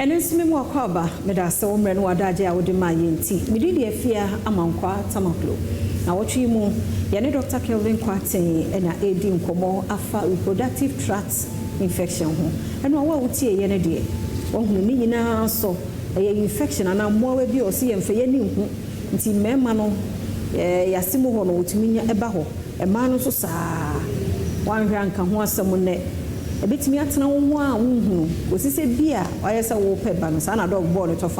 And then some more cover, Medasa, Omren, Wadaja, or the Mayan tea. We did the affair among Qua Tamaklo. Now, what you more, Yanni Dr. Kelvin Quatin and Adom Como Alpha Reproductive Tract infection. And what would see a Yanadi? One who need now so a infection and I'm more with you or see and for any until Memano Yasimo Hono to me a baho, a man so sa one rank and one someone. A bit me at no one was this a beer, or as a war pepper, and a dog born it off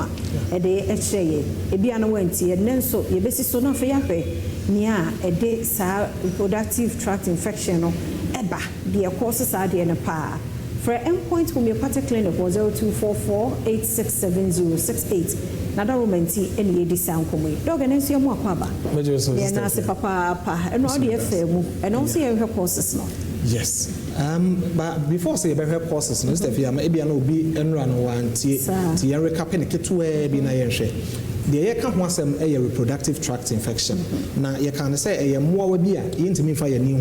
a day at Shay, a beer and went here, and then so a basis so not for yape, near a day, sir, reproductive tract infection or eba, the courses are the a par. For endpoint homeopathic clinic was 0244-867068. Nada romanti any edi sound come. Dog and NC more papa. Yeah, papa, and all the FM, and also your courses now. Yes. But before say about her courses, no stuff here, maybe I know be and run one tea recap and get to a be na yenche. The year can't want some a reproductive tract infection. Now you can say a more beer into me for your new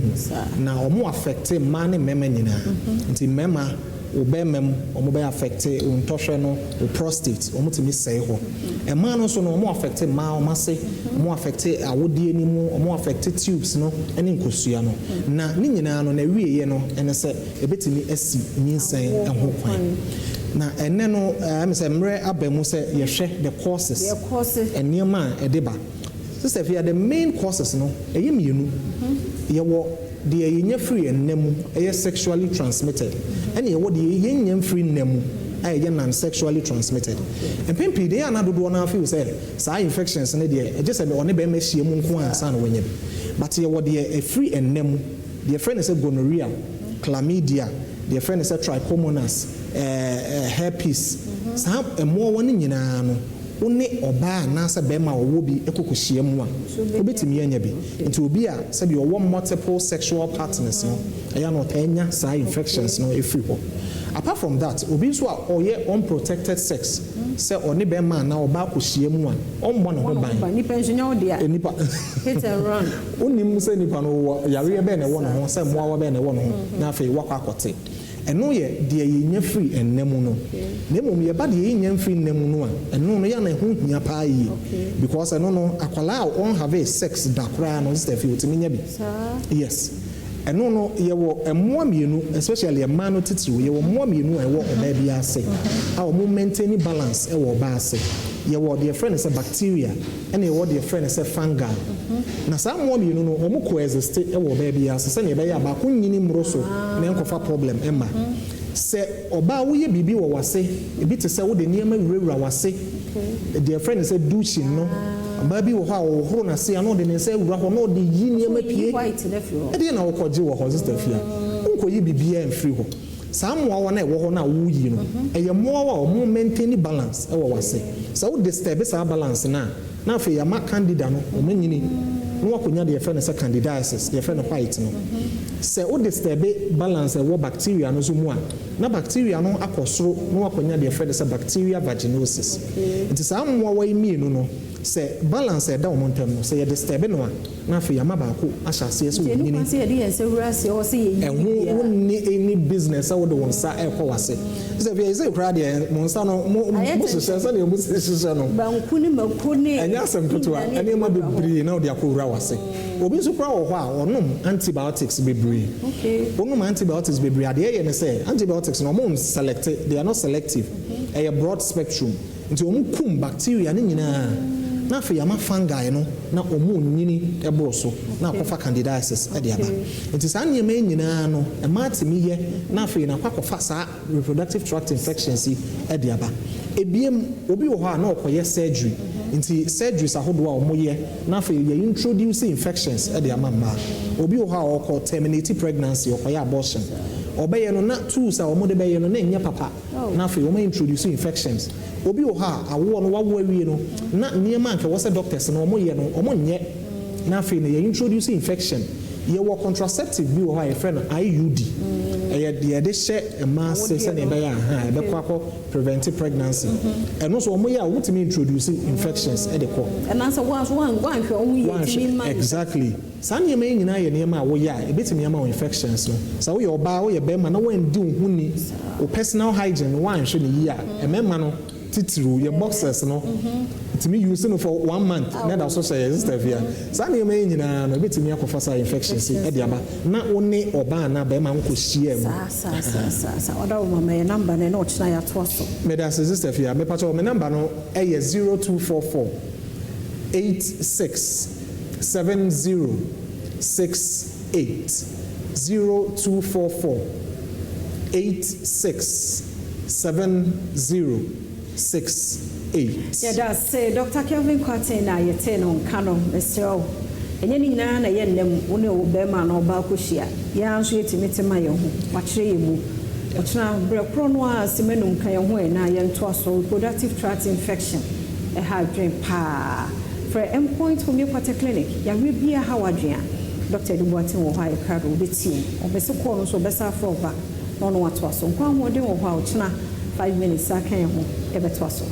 now more affected man and memena into mema or bemem or mobile affected untoshono or prostate or to miss say ho. A man also no more affected ma or masse, more affected I would be anymore or more affected tubes no and in Cusiano. Now Nina on a real and I said a bit in the SC means saying and hope. Now, and then I'm saying, Abemu say, you share the courses, and near man a deba. Sister, if you are the main courses, no, a you know, the free and nemu, a sexually transmitted, and you what the yen free nemu, a non sexually transmitted. And Pimpy, they are not one of you said, side infections and idea, just said, on the Bemeshi, Munkuan, son, when you, but you what the free and nemu, their friend is a gonorrhea, chlamydia, their friend is a trichomonas. Herpes. Some a more one in Yanano. Only or bar Nasa Bema or Wobi Ecocusiamua. Obitimi Yabi. It will be a said your one multiple sexual partners. No, I am not any side infections. No, if you apart from that, Obiswa or ye unprotected sex. Say or Nibe man now about Cusiamua. On one of my pension, dear. Hit and run. Only Musa Nipano, Yaria Bene one, some more Bene one, Nafe Wakakote. And no ye dear ye free and nemuno. Nemo me about ye free nemuno, and no yana who ya pie. Because I don't know, Aquala won't have a sex dakran on the field to me. Yes. And no, you were a more you especially a man to you were more you know, and what a baby I say. Our maintaining balance, a war bass. You were dear friend is a bacteria, and your dear friend is a fungi. Now, some woman you know, Omuko as a state, a baby as a senior about Kunim Rosso, and Uncle problem, Emma. Say, Oba, we be or was say, a bit to say what the near me river was say. Dear friend is a douching, no. Baby or how Hona say, I know they say, no, the yin white, I didn't know what you were sister here. Uncle, you be beer and free. Some one I walk on you know, and you're more maintaining balance, I was say. So the step our balance now. Now for your mark candidate, no, many no one could friend as a candidiasis, their friend of white. No, say all the step balance and what bacteria no zoom one. Now bacteria no acosro, no one could friend as a bacteria vaginosis. It is some more way me no. Say balance a down on term, say the step in one. Now for your mabaco, I shall see us and who any business I would want to air power say. So if you say, Pradia, Monsano, and yes, I'm put one, and you might be breathing out their poor say. Obisu proud or no antibiotics be breathe. Okay. Only antibiotics be breathe. The say antibiotics no more selected, they are not selective. A broad spectrum. Into omukum bacteria ni na for yama fungi no na omu nyini eboso na akofa candidiasis e dia ba it is an yema nyina no e matimi ye na for na kwakofa sa reproductive tract infections e dia ba ebiem obi wo ha na okoye surgery nti surgeries ahodo a omoye na for ye introduce infections e dia mama obi wo ha okọ terminate pregnancy okoye abortion obeye no na tools a omode beye no na nya papa na for o introduce infections obi wo ha awo no wawo awie no na niema nke wo se doctors no omo ye no omo nye na afi na ye introduce infection ye wo contraceptive bi wo ha ye friend IUD ye de share a mass say na be ya ha be kwa prevent pregnancy and also omo ya wotimi introduce infections e de ko and answer one hwe omo ye timi exactly san ye me nyina ye ne ma wo ya e betimi ama infections no so wo ye oba wo ye be ma na wan di ohuni o personal hygiene wan hwe ne yi a e mema no titiru your boxers no timi use no for 1 month na da so say sister via san ye me nyina no betimi akofa sa infections e de aba na wo ne oba na be ma nko hie mu sa oda wo ma ye number na o china ya to so me da sister via me pacho me number no e 0244 86 7068 0244 86 7068. Yeah, that's Dr. Kelvin Kwaten na yete no kano Mr. Enye ni na na ye nem one obema na oba kohia. Ya nso yetimitema ye ho. Wakire ye mu. Otuna brekro no a semenum kan ye ho e na ye nto aso reproductive tract infection. E ha dwen pa. For endpoint homeopathic clinic, ya we bia ha wadwen. Dr. Duboatin wo ha e krado obetim. Obese ko no so besa for over. No no ato aso. Kwa ho de wo ha o china 5 minutes aka ye ho e beto aso.